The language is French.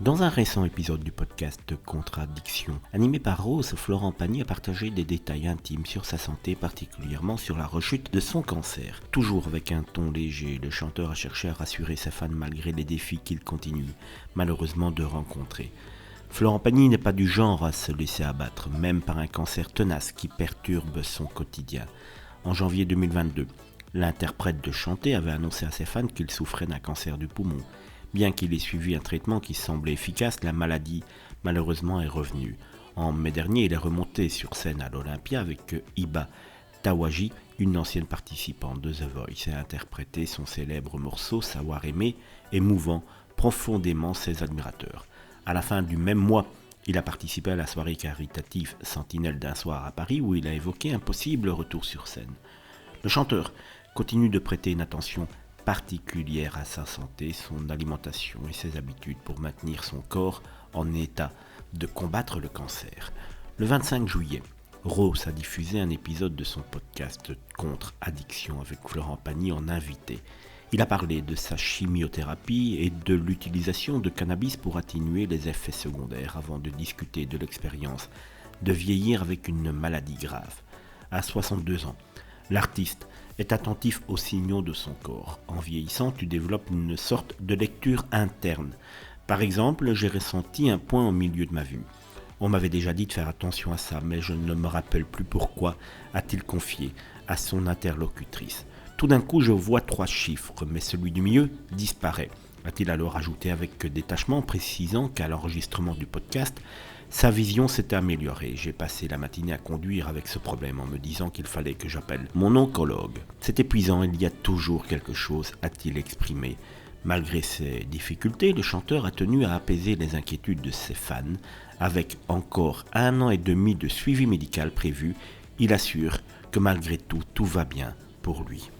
Dans un récent épisode du podcast Contradiction, animé par Rose, Florent Pagny a partagé des détails intimes sur sa santé, particulièrement sur la rechute de son cancer. Toujours avec un ton léger, le chanteur a cherché à rassurer ses fans malgré les défis qu'il continue, malheureusement, de rencontrer. Florent Pagny n'est pas du genre à se laisser abattre, même par un cancer tenace qui perturbe son quotidien. En janvier 2022, l'interprète de Chanter avait annoncé à ses fans qu'il souffrait d'un cancer du poumon. Bien qu'il ait suivi un traitement qui semblait efficace, la maladie malheureusement est revenue. En mai dernier, il est remonté sur scène à l'Olympia avec Iba Tawaji, une ancienne participante de The Voice, et a interprété son célèbre morceau Savoir aimer, émouvant profondément ses admirateurs. À la fin du même mois, il a participé à la soirée caritative Sentinelle d'un soir à Paris où il a évoqué un possible retour sur scène. Le chanteur continue de prêter une attention particulière à sa santé, son alimentation et ses habitudes pour maintenir son corps en état de combattre le cancer. Le 25 juillet, Rose a diffusé un épisode de son podcast Contre Addiction avec Florent Pagny en invité. Il a parlé de sa chimiothérapie et de l'utilisation de cannabis pour atténuer les effets secondaires avant de discuter de l'expérience de vieillir avec une maladie grave. À 62 ans, l'artiste est attentif aux signaux de son corps. En vieillissant, tu développes une sorte de lecture interne. Par exemple, j'ai ressenti un point au milieu de ma vue. On m'avait déjà dit de faire attention à ça, mais je ne me rappelle plus pourquoi, a-t-il confié à son interlocutrice. Tout d'un coup, je vois 3 chiffres, mais celui du milieu disparaît. A-t-il alors ajouté avec détachement, précisant qu'à l'enregistrement du podcast, sa vision s'était améliorée. J'ai passé la matinée à conduire avec ce problème en me disant qu'il fallait que j'appelle mon oncologue. C'est épuisant, il y a toujours quelque chose, a-t-il exprimé. Malgré ses difficultés, le chanteur a tenu à apaiser les inquiétudes de ses fans. Avec encore 1 an et demi de suivi médical prévu, il assure que malgré tout, tout va bien pour lui.